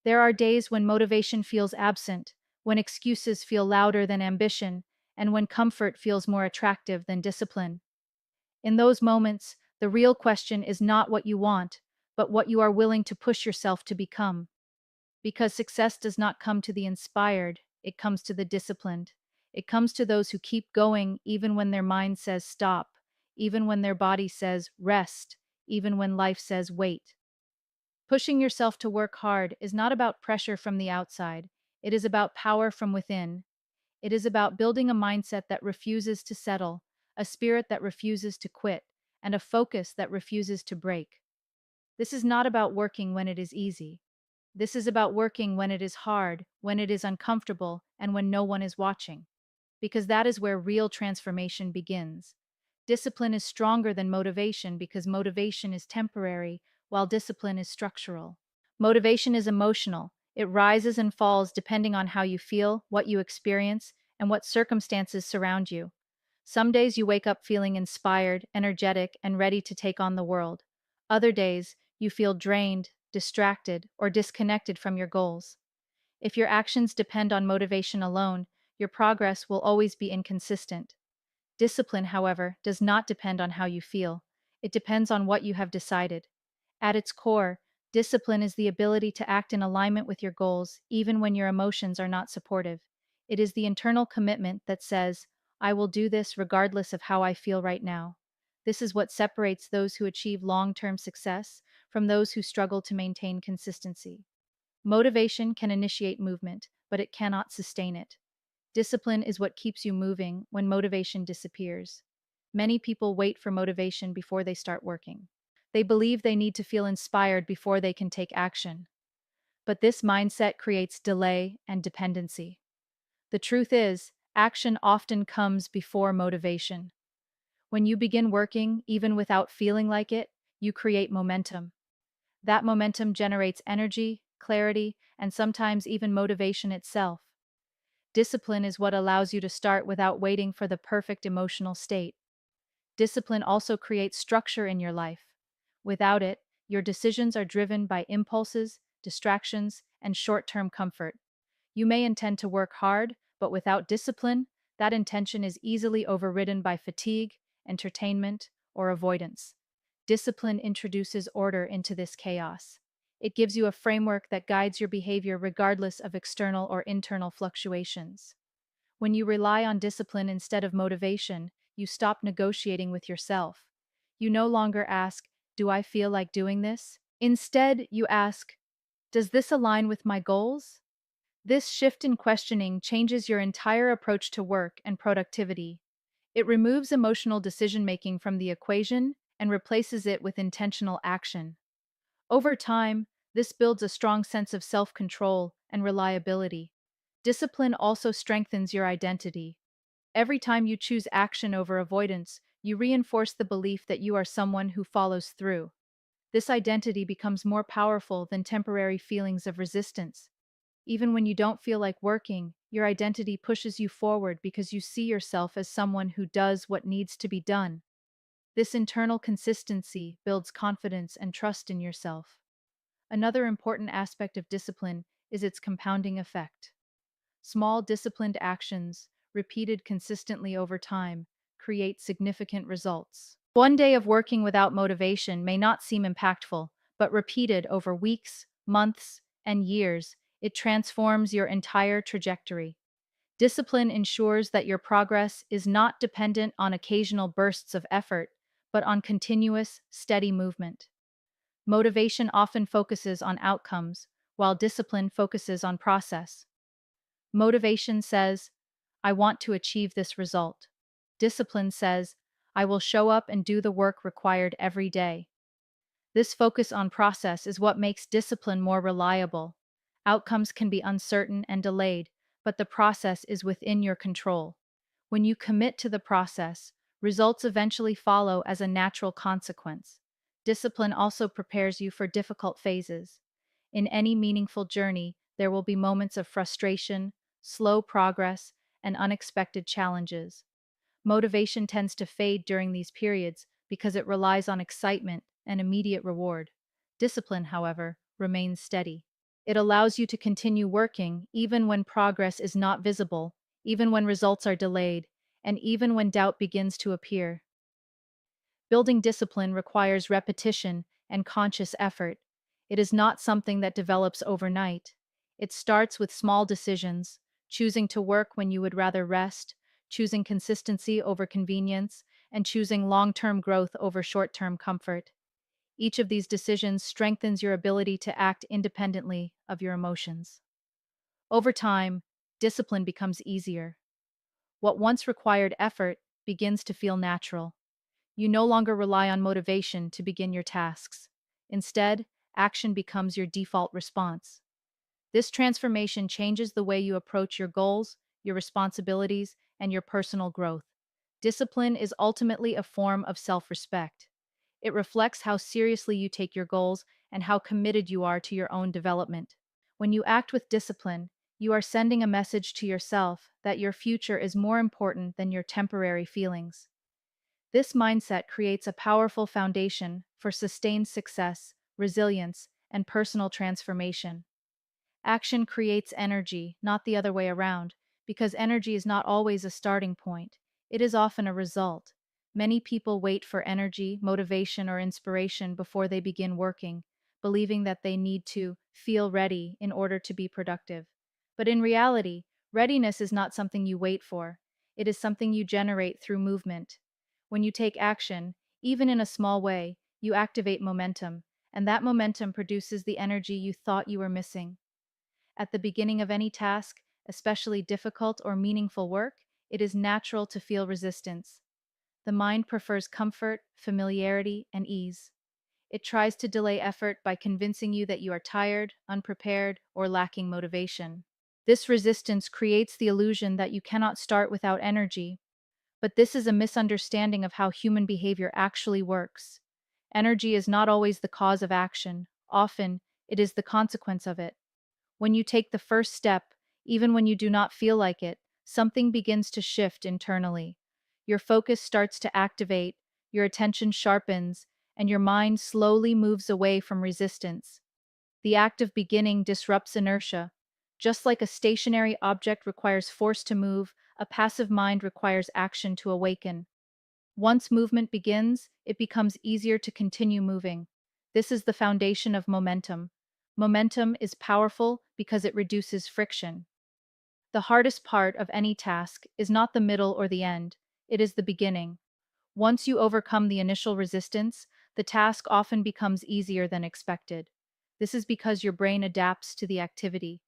There are days when motivation feels absent, when excuses feel louder than ambition, and when comfort feels more attractive than discipline. In those moments, the real question is not what you want, but what you are willing to push yourself to become. Because success does not come to the inspired, it comes to the disciplined. It comes to those who keep going even when their mind says stop, even when their body says rest, even when life says wait. Pushing yourself to work hard is not about pressure from the outside. It is about power from within. It is about building a mindset that refuses to settle, a spirit that refuses to quit, and a focus that refuses to break. This is not about working when it is easy. This is about working when it is hard, when it is uncomfortable, and when no one is watching. Because that is where real transformation begins. Discipline is stronger than motivation because motivation is temporary, while discipline is structural. Motivation is emotional. It rises and falls depending on how you feel, what you experience, and what circumstances surround you. Some days you wake up feeling inspired, energetic, and ready to take on the world. Other days, you feel drained, distracted, or disconnected from your goals. If your actions depend on motivation alone, your progress will always be inconsistent. Discipline, however, does not depend on how you feel. It depends on what you have decided. At its core, discipline is the ability to act in alignment with your goals, even when your emotions are not supportive. It is the internal commitment that says, I will do this regardless of how I feel right now. This is what separates those who achieve long-term success from those who struggle to maintain consistency. Motivation can initiate movement, but it cannot sustain it. Discipline is what keeps you moving when motivation disappears. Many people wait for motivation before they start working. They believe they need to feel inspired before they can take action. But this mindset creates delay and dependency. The truth is, action often comes before motivation. When you begin working, even without feeling like it, you create momentum. That momentum generates energy, clarity, and sometimes even motivation itself. Discipline is what allows you to start without waiting for the perfect emotional state. Discipline also creates structure in your life. Without it, your decisions are driven by impulses, distractions, and short-term comfort. You may intend to work hard, but without discipline, that intention is easily overridden by fatigue, entertainment, or avoidance. Discipline introduces order into this chaos. It gives you a framework that guides your behavior regardless of external or internal fluctuations. When you rely on discipline instead of motivation, you stop negotiating with yourself. You no longer ask, do I feel like doing this? Instead, you ask, does this align with my goals? This shift in questioning changes your entire approach to work and productivity. It removes emotional decision-making from the equation and replaces it with intentional action. Over time, this builds a strong sense of self-control and reliability. Discipline also strengthens your identity. Every time you choose action over avoidance, you reinforce the belief that you are someone who follows through. This identity becomes more powerful than temporary feelings of resistance. Even when you don't feel like working, your identity pushes you forward because you see yourself as someone who does what needs to be done. This internal consistency builds confidence and trust in yourself. Another important aspect of discipline is its compounding effect. Small disciplined actions, repeated consistently over time, create significant results. One day of working without motivation may not seem impactful, but repeated over weeks, months, and years, it transforms your entire trajectory. Discipline ensures that your progress is not dependent on occasional bursts of effort, but on continuous, steady movement. Motivation often focuses on outcomes, while discipline focuses on process. Motivation says, I want to achieve this result. Discipline says, I will show up and do the work required every day. This focus on process is what makes discipline more reliable. Outcomes can be uncertain and delayed, but the process is within your control. When you commit to the process, results eventually follow as a natural consequence. Discipline also prepares you for difficult phases. In any meaningful journey, there will be moments of frustration, slow progress, and unexpected challenges. Motivation tends to fade during these periods because it relies on excitement and immediate reward. Discipline, however, remains steady. It allows you to continue working even when progress is not visible, even when results are delayed, and even when doubt begins to appear. Building discipline requires repetition and conscious effort. It is not something that develops overnight. It starts with small decisions, choosing to work when you would rather rest, choosing consistency over convenience, and choosing long-term growth over short-term comfort. Each of these decisions strengthens your ability to act independently of your emotions. Over time, discipline becomes easier. What once required effort begins to feel natural. You no longer rely on motivation to begin your tasks. Instead, action becomes your default response. This transformation changes the way you approach your goals, your responsibilities, and your personal growth. Discipline is ultimately a form of self-respect. It reflects how seriously you take your goals and how committed you are to your own development. When you act with discipline, you are sending a message to yourself that your future is more important than your temporary feelings. This mindset creates a powerful foundation for sustained success, resilience, and personal transformation. Action creates energy, not the other way around, because energy is not always a starting point. It is often a result. Many people wait for energy, motivation, or inspiration before they begin working, believing that they need to feel ready in order to be productive. But in reality, readiness is not something you wait for. It is something you generate through movement. When you take action, even in a small way, you activate momentum, and that momentum produces the energy you thought you were missing. At the beginning of any task, especially difficult or meaningful work, it is natural to feel resistance. The mind prefers comfort, familiarity, and ease. It tries to delay effort by convincing you that you are tired, unprepared, or lacking motivation. This resistance creates the illusion that you cannot start without energy, but this is a misunderstanding of how human behavior actually works. Energy is not always the cause of action. Often, it is the consequence of it. When you take the first step, even when you do not feel like it, something begins to shift internally. Your focus starts to activate, your attention sharpens, and your mind slowly moves away from resistance. The act of beginning disrupts inertia. Just like a stationary object requires force to move, a passive mind requires action to awaken. Once movement begins, it becomes easier to continue moving. This is the foundation of momentum. Momentum is powerful because it reduces friction. The hardest part of any task is not the middle or the end, it is the beginning. Once you overcome the initial resistance, the task often becomes easier than expected. This is because your brain adapts to the activity.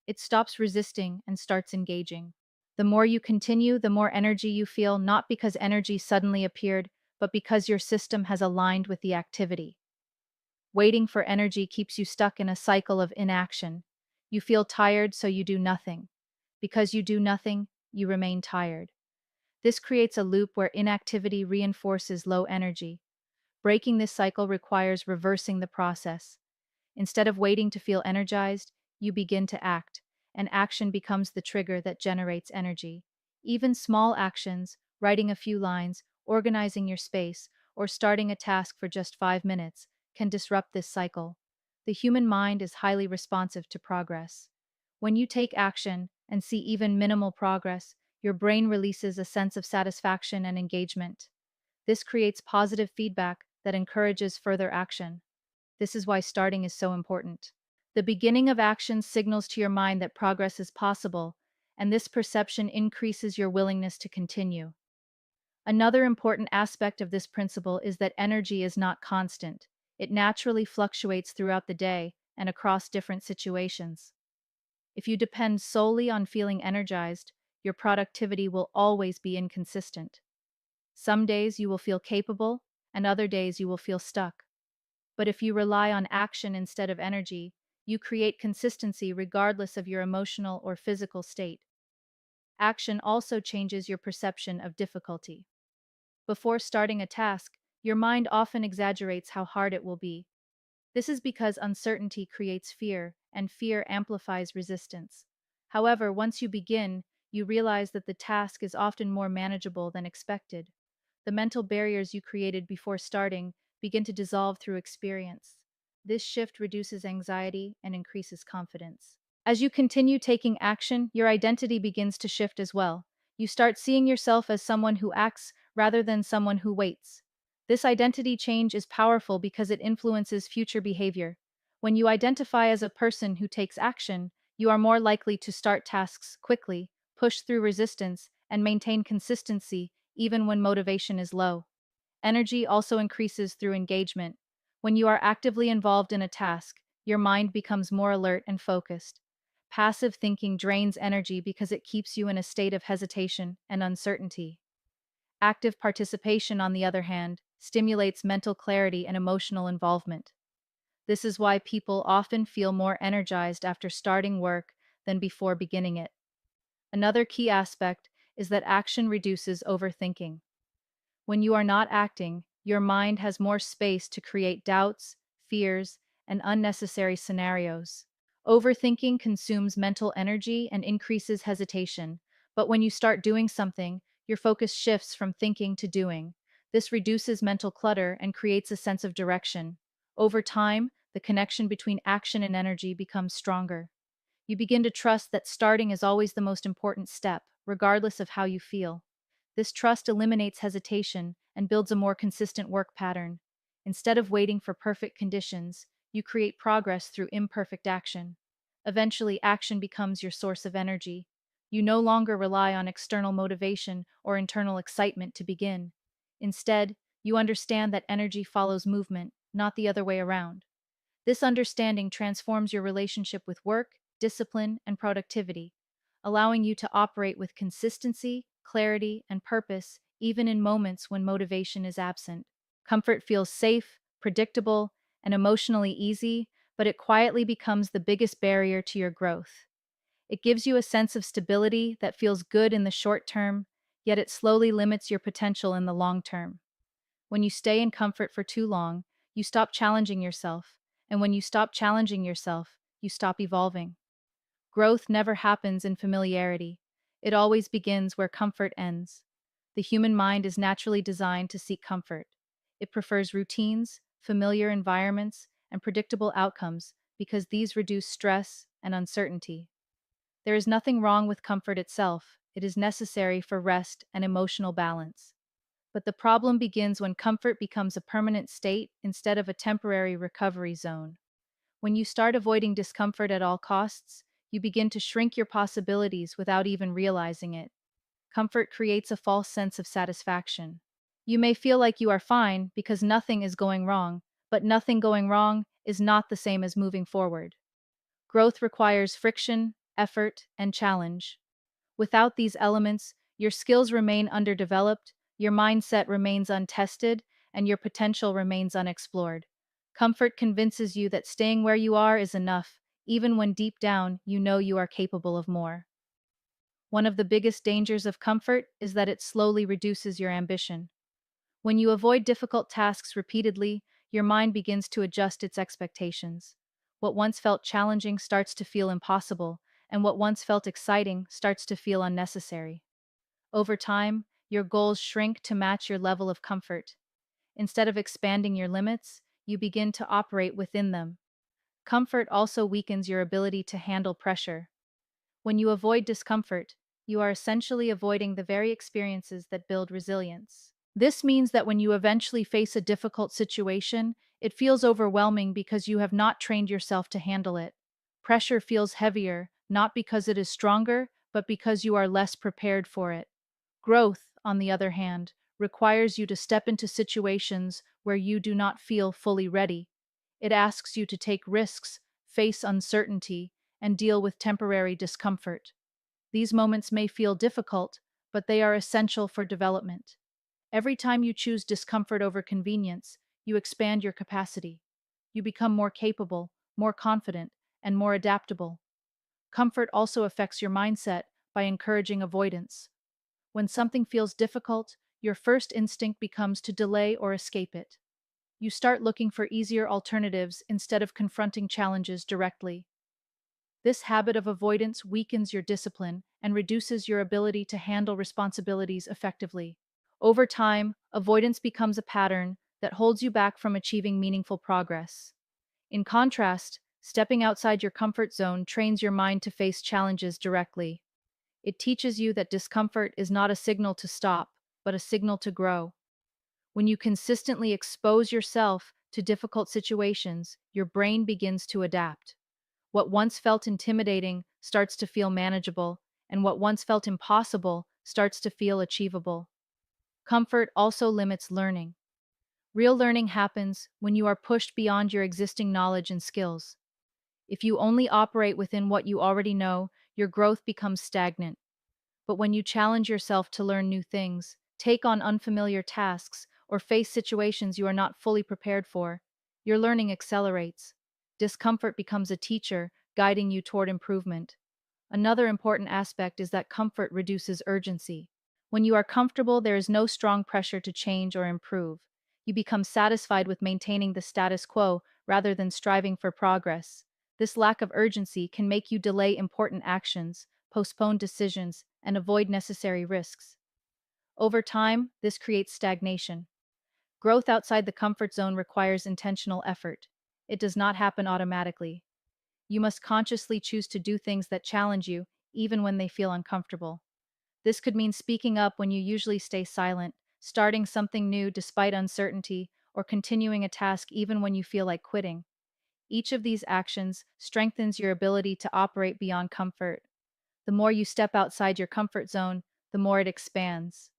It stops resisting and starts engaging. The more you continue, the more energy you feel, not because energy suddenly appeared, but because your system has aligned with the activity. Waiting for energy keeps you stuck in a cycle of inaction. You feel tired, so you do nothing. Because you do nothing, you remain tired. This creates a loop where inactivity reinforces low energy. Breaking this cycle requires reversing the process. Instead of waiting to feel energized, you begin to act, and action becomes the trigger that generates energy. Even small actions, writing a few lines, organizing your space, or starting a task for just 5 minutes, can disrupt this cycle. The human mind is highly responsive to progress. When you take action and see even minimal progress, your brain releases a sense of satisfaction and engagement. This creates positive feedback that encourages further action. This is why starting is so important. The beginning of action signals to your mind that progress is possible, and this perception increases your willingness to continue. Another important aspect of this principle is that energy is not constant. It naturally fluctuates throughout the day and across different situations. If you depend solely on feeling energized, your productivity will always be inconsistent. Some days you will feel capable, and other days you will feel stuck. But if you rely on action instead of energy, you create consistency regardless of your emotional or physical state. Action also changes your perception of difficulty. Before starting a task, your mind often exaggerates how hard it will be. This is because uncertainty creates fear, and fear amplifies resistance. However, once you begin, you realize that the task is often more manageable than expected. The mental barriers you created before starting begin to dissolve through experience. This shift reduces anxiety and increases confidence. As you continue taking action, your identity begins to shift as well. You start seeing yourself as someone who acts rather than someone who waits. This identity change is powerful because it influences future behavior. When you identify as a person who takes action, you are more likely to start tasks quickly, push through resistance, and maintain consistency even when motivation is low. Energy also increases through engagement. When you are actively involved in a task, your mind becomes more alert and focused. Passive thinking drains energy because it keeps you in a state of hesitation and uncertainty. Active participation, on the other hand, stimulates mental clarity and emotional involvement. This is why people often feel more energized after starting work than before beginning it. Another key aspect is that action reduces overthinking. When you are not acting, your mind has more space to create doubts, fears, and unnecessary scenarios. Overthinking consumes mental energy and increases hesitation, but when you start doing something, your focus shifts from thinking to doing. This reduces mental clutter and creates a sense of direction. Over time, the connection between action and energy becomes stronger. You begin to trust that starting is always the most important step, regardless of how you feel. This trust eliminates hesitation and builds a more consistent work pattern. Instead of waiting for perfect conditions, you create progress through imperfect action. Eventually, action becomes your source of energy. You no longer rely on external motivation or internal excitement to begin. Instead, you understand that energy follows movement, not the other way around. This understanding transforms your relationship with work, discipline, and productivity, allowing you to operate with consistency, clarity, and purpose, even in moments when motivation is absent. Comfort feels safe, predictable, and emotionally easy, but it quietly becomes the biggest barrier to your growth. It gives you a sense of stability that feels good in the short term, yet it slowly limits your potential in the long term. When you stay in comfort for too long, you stop challenging yourself. And when you stop challenging yourself, you stop evolving. Growth never happens in familiarity. It always begins where comfort ends. The human mind is naturally designed to seek comfort. It prefers routines, familiar environments, and predictable outcomes because these reduce stress and uncertainty. There is nothing wrong with comfort itself. It is necessary for rest and emotional balance. But the problem begins when comfort becomes a permanent state instead of a temporary recovery zone. When you start avoiding discomfort at all costs, you begin to shrink your possibilities without even realizing it. Comfort creates a false sense of satisfaction. You may feel like you are fine because nothing is going wrong, but nothing going wrong is not the same as moving forward. Growth requires friction, effort, and challenge. Without these elements, your skills remain underdeveloped, your mindset remains untested, and your potential remains unexplored. Comfort convinces you that staying where you are is enough, even when deep down you know you are capable of more. One of the biggest dangers of comfort is that it slowly reduces your ambition. When you avoid difficult tasks repeatedly, your mind begins to adjust its expectations. What once felt challenging starts to feel impossible, and what once felt exciting starts to feel unnecessary. Over time, your goals shrink to match your level of comfort. Instead of expanding your limits, you begin to operate within them. Comfort also weakens your ability to handle pressure. When you avoid discomfort, you are essentially avoiding the very experiences that build resilience. This means that when you eventually face a difficult situation, it feels overwhelming because you have not trained yourself to handle it. Pressure feels heavier, not because it is stronger, but because you are less prepared for it. Growth, on the other hand, requires you to step into situations where you do not feel fully ready. It asks you to take risks, face uncertainty, and deal with temporary discomfort. These moments may feel difficult, but they are essential for development. Every time you choose discomfort over convenience, you expand your capacity. You become more capable, more confident, and more adaptable. Comfort also affects your mindset by encouraging avoidance. When something feels difficult, your first instinct becomes to delay or escape it. You start looking for easier alternatives instead of confronting challenges directly. This habit of avoidance weakens your discipline and reduces your ability to handle responsibilities effectively. Over time, avoidance becomes a pattern that holds you back from achieving meaningful progress. In contrast, stepping outside your comfort zone trains your mind to face challenges directly. It teaches you that discomfort is not a signal to stop, but a signal to grow. When you consistently expose yourself to difficult situations, your brain begins to adapt. What once felt intimidating starts to feel manageable, and what once felt impossible starts to feel achievable. Comfort also limits learning. Real learning happens when you are pushed beyond your existing knowledge and skills. If you only operate within what you already know, your growth becomes stagnant. But when you challenge yourself to learn new things, take on unfamiliar tasks, or face situations you are not fully prepared for, your learning accelerates. Discomfort becomes a teacher, guiding you toward improvement. Another important aspect is that comfort reduces urgency. When you are comfortable, there is no strong pressure to change or improve. You become satisfied with maintaining the status quo rather than striving for progress. This lack of urgency can make you delay important actions, postpone decisions, and avoid necessary risks. Over time, this creates stagnation. Growth outside the comfort zone requires intentional effort. It does not happen automatically. You must consciously choose to do things that challenge you, even when they feel uncomfortable. This could mean speaking up when you usually stay silent, starting something new despite uncertainty, or continuing a task even when you feel like quitting. Each of these actions strengthens your ability to operate beyond comfort. The more you step outside your comfort zone, the more it expands.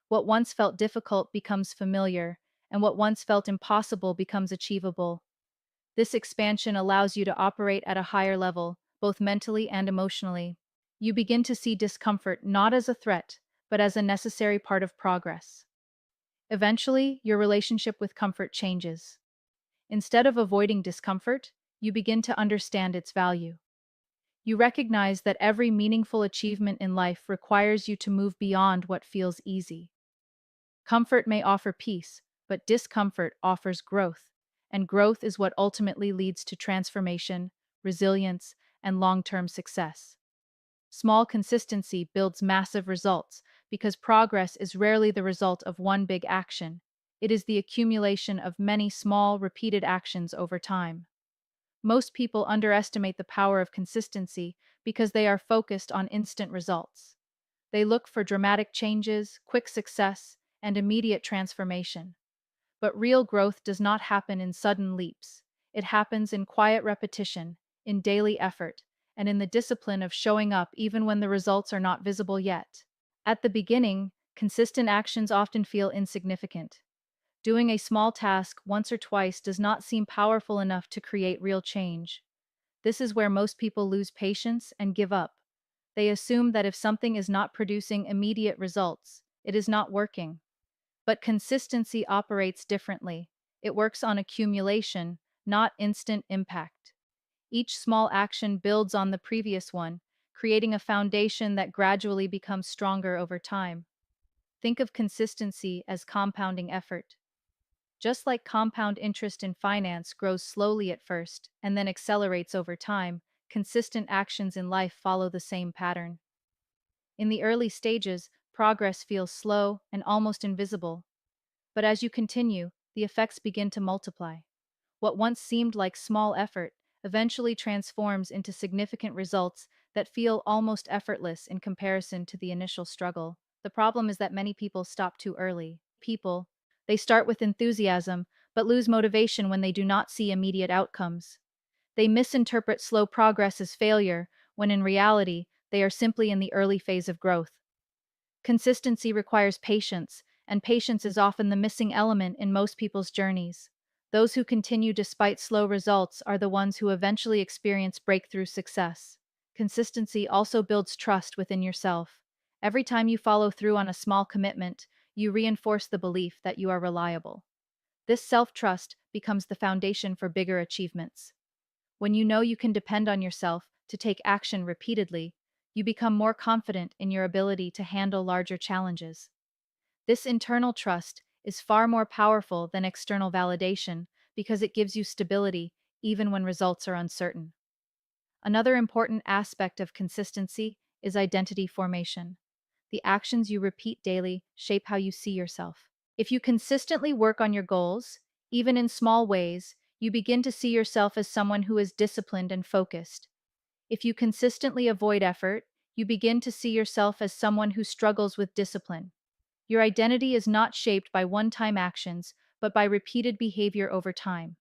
What once felt difficult becomes familiar, and what once felt impossible becomes achievable. This expansion allows you to operate at a higher level, both mentally and emotionally. You begin to see discomfort not as a threat, but as a necessary part of progress. Eventually, your relationship with comfort changes. Instead of avoiding discomfort, you begin to understand its value. You recognize that every meaningful achievement in life requires you to move beyond what feels easy. Comfort may offer peace, but discomfort offers growth, and growth is what ultimately leads to transformation, resilience, and long-term success. Small consistency builds massive results because progress is rarely the result of one big action. It is the accumulation of many small, repeated actions over time. Most people underestimate the power of consistency because they are focused on instant results. They look for dramatic changes, quick success, and immediate transformation. But real growth does not happen in sudden leaps. It happens in quiet repetition, in daily effort, and in the discipline of showing up even when the results are not visible yet. At the beginning, consistent actions often feel insignificant. Doing a small task once or twice does not seem powerful enough to create real change. This is where most people lose patience and give up. They assume that if something is not producing immediate results, it is not working. But consistency operates differently. It works on accumulation, not instant impact. Each small action builds on the previous one, creating a foundation that gradually becomes stronger over time. Think of consistency as compounding effort. Just like compound interest in finance grows slowly at first and then accelerates over time, consistent actions in life follow the same pattern. In the early stages, progress feels slow and almost invisible. But as you continue, the effects begin to multiply. What once seemed like small effort eventually transforms into significant results that feel almost effortless in comparison to the initial struggle. The problem is that many people stop too early. They start with enthusiasm, but lose motivation when they do not see immediate outcomes. They misinterpret slow progress as failure, when in reality, they are simply in the early phase of growth. Consistency requires patience, and patience is often the missing element in most people's journeys. Those who continue despite slow results are the ones who eventually experience breakthrough success. Consistency also builds trust within yourself. Every time you follow through on a small commitment, you reinforce the belief that you are reliable. This self-trust becomes the foundation for bigger achievements. When you know you can depend on yourself to take action repeatedly, you become more confident in your ability to handle larger challenges. This internal trust is far more powerful than external validation because it gives you stability even when results are uncertain. Another important aspect of consistency is identity formation. The actions you repeat daily shape how you see yourself. If you consistently work on your goals, even in small ways, You begin to see yourself as someone who is disciplined and focused. If you consistently avoid effort, you begin to see yourself as someone who struggles with discipline. Your identity is not shaped by one-time actions, but by repeated behavior over time.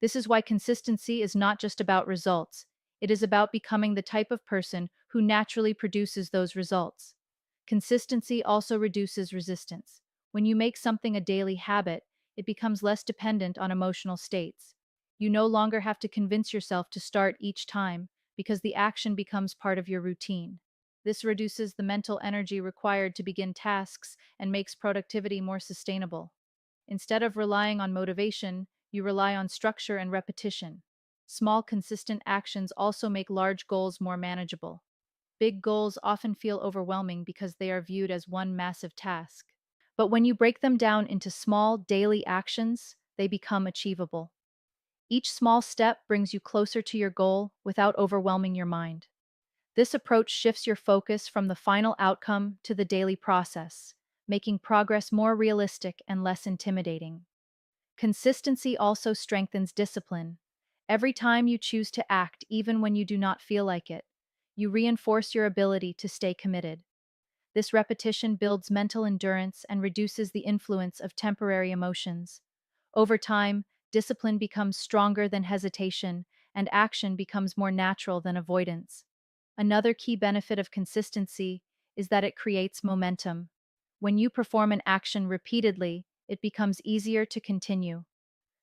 This is why consistency is not just about results. It is about becoming the type of person who naturally produces those results. Consistency also reduces resistance. When you make something a daily habit, it becomes less dependent on emotional states. You no longer have to convince yourself to start each time because the action becomes part of your routine. This reduces the mental energy required to begin tasks and makes productivity more sustainable. Instead of relying on motivation, you rely on structure and repetition. Small, consistent actions also make large goals more manageable. Big goals often feel overwhelming because they are viewed as one massive task. But when you break them down into small, daily actions, they become achievable. Each small step brings you closer to your goal without overwhelming your mind. This approach shifts your focus from the final outcome to the daily process, making progress more realistic and less intimidating. Consistency also strengthens discipline. Every time you choose to act, even when you do not feel like it, you reinforce your ability to stay committed. This repetition builds mental endurance and reduces the influence of temporary emotions. Over time, discipline becomes stronger than hesitation, and action becomes more natural than avoidance. Another key benefit of consistency is that it creates momentum. When you perform an action repeatedly, it becomes easier to continue.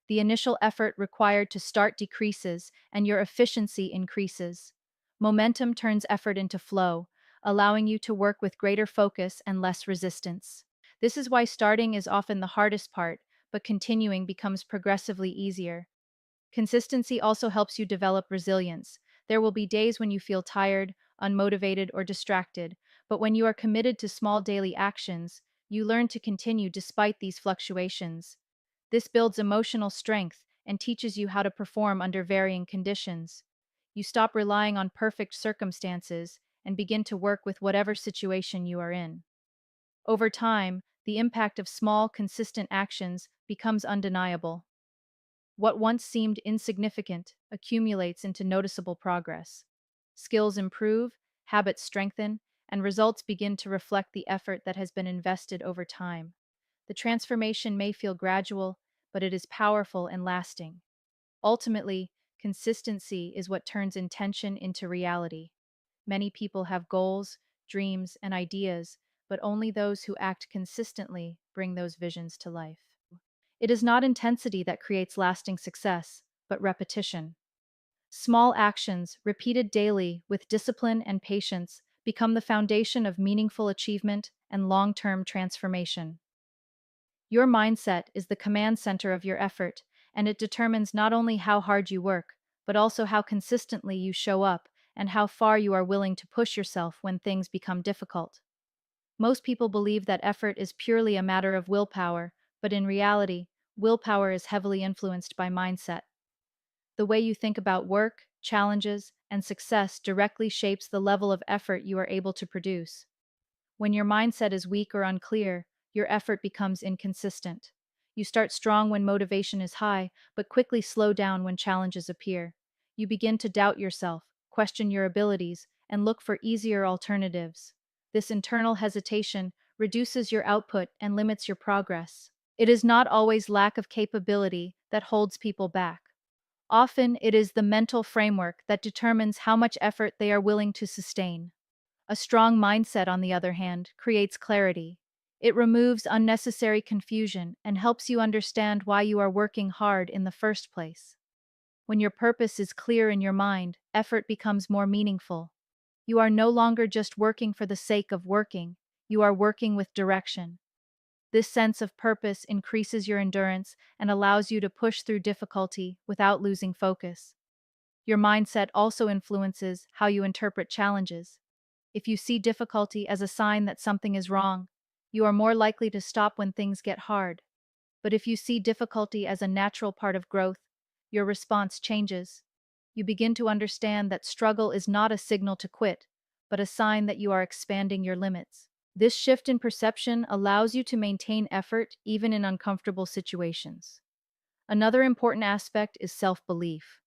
The initial effort required to start decreases and your efficiency increases. Momentum turns effort into flow, allowing you to work with greater focus and less resistance. This is why starting is often the hardest part, but continuing becomes progressively easier. Consistency also helps you develop resilience. There will be days when you feel tired, unmotivated, or distracted, but when you are committed to small daily actions, you learn to continue despite these fluctuations. This builds emotional strength and teaches you how to perform under varying conditions. You stop relying on perfect circumstances and begin to work with whatever situation you are in. Over time, the impact of small, consistent actions becomes undeniable. What once seemed insignificant accumulates into noticeable progress. Skills improve, habits strengthen, and results begin to reflect the effort that has been invested over time. The transformation may feel gradual, but it is powerful and lasting. Ultimately, consistency is what turns intention into reality. Many people have goals, dreams, and ideas, but only those who act consistently bring those visions to life. It is not intensity that creates lasting success, but repetition. Small actions, repeated daily with discipline and patience, become the foundation of meaningful achievement and long-term transformation. Your mindset is the command center of your effort, and it determines not only how hard you work, but also how consistently you show up and how far you are willing to push yourself when things become difficult. Most people believe that effort is purely a matter of willpower, but in reality, willpower is heavily influenced by mindset. The way you think about work, challenges, and success directly shapes the level of effort you are able to produce. When your mindset is weak or unclear, your effort becomes inconsistent. You start strong when motivation is high, but quickly slow down when challenges appear. You begin to doubt yourself, question your abilities, and look for easier alternatives. This internal hesitation reduces your output and limits your progress. It is not always lack of capability that holds people back. Often, it is the mental framework that determines how much effort they are willing to sustain. A strong mindset, on the other hand, creates clarity. It removes unnecessary confusion and helps you understand why you are working hard in the first place. When your purpose is clear in your mind, effort becomes more meaningful. You are no longer just working for the sake of working, you are working with direction. This sense of purpose increases your endurance and allows you to push through difficulty without losing focus. Your mindset also influences how you interpret challenges. If you see difficulty as a sign that something is wrong, you are more likely to stop when things get hard. But if you see difficulty as a natural part of growth, your response changes. You begin to understand that struggle is not a signal to quit, but a sign that you are expanding your limits. This shift in perception allows you to maintain effort even in uncomfortable situations. Another important aspect is self-belief.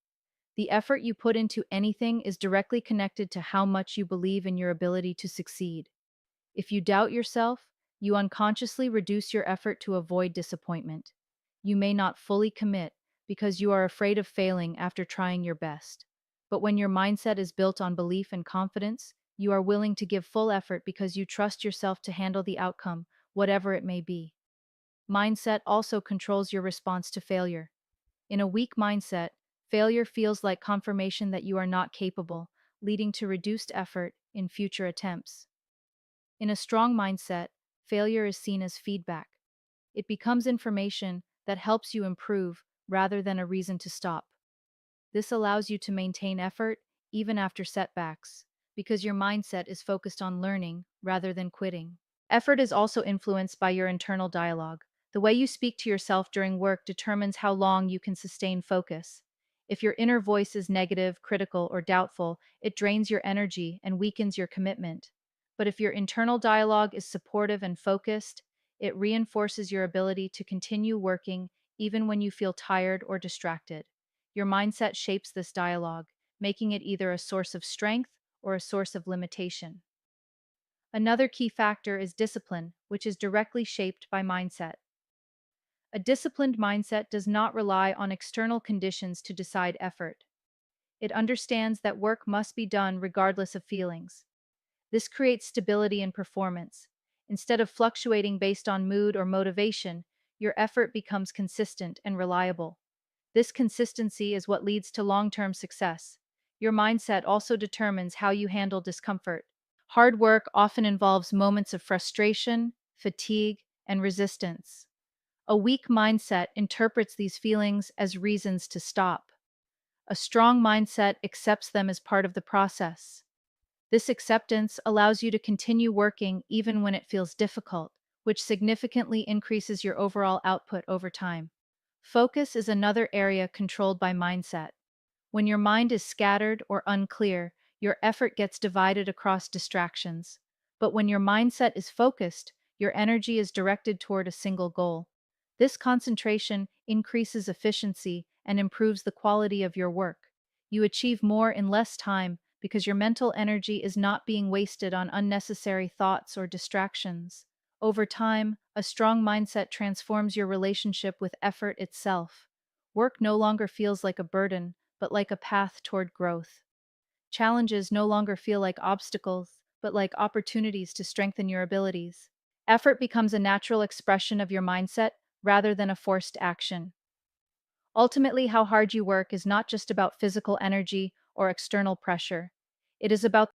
The effort you put into anything is directly connected to how much you believe in your ability to succeed. If you doubt yourself, you unconsciously reduce your effort to avoid disappointment. You may not fully commit because you are afraid of failing after trying your best. But when your mindset is built on belief and confidence, you are willing to give full effort because you trust yourself to handle the outcome, whatever it may be. Mindset also controls your response to failure. In a weak mindset, failure feels like confirmation that you are not capable, leading to reduced effort in future attempts. In a strong mindset, failure is seen as feedback. It becomes information that helps you improve rather than a reason to stop. This allows you to maintain effort even after setbacks, because your mindset is focused on learning rather than quitting. Effort is also influenced by your internal dialogue. The way you speak to yourself during work determines how long you can sustain focus. If your inner voice is negative, critical, or doubtful, it drains your energy and weakens your commitment. But if your internal dialogue is supportive and focused, it reinforces your ability to continue working even when you feel tired or distracted. Your mindset shapes this dialogue, making it either a source of strength or a source of limitation. Another key factor is discipline, which is directly shaped by mindset. A disciplined mindset does not rely on external conditions to decide effort. It understands that work must be done regardless of feelings. This creates stability in performance. Instead of fluctuating based on mood or motivation, your effort becomes consistent and reliable. This consistency is what leads to long-term success. Your mindset also determines how you handle discomfort. Hard work often involves moments of frustration, fatigue, and resistance. A weak mindset interprets these feelings as reasons to stop. A strong mindset accepts them as part of the process. This acceptance allows you to continue working even when it feels difficult, which significantly increases your overall output over time. Focus is another area controlled by mindset. When your mind is scattered or unclear, your effort gets divided across distractions. But when your mindset is focused, your energy is directed toward a single goal. This concentration increases efficiency and improves the quality of your work. You achieve more in less time because your mental energy is not being wasted on unnecessary thoughts or distractions. Over time, a strong mindset transforms your relationship with effort itself. Work no longer feels like a burden, but like a path toward growth. Challenges no longer feel like obstacles, but like opportunities to strengthen your abilities. Effort becomes a natural expression of your mindset rather than a forced action. Ultimately, how hard you work is not just about physical energy or external pressure. It is about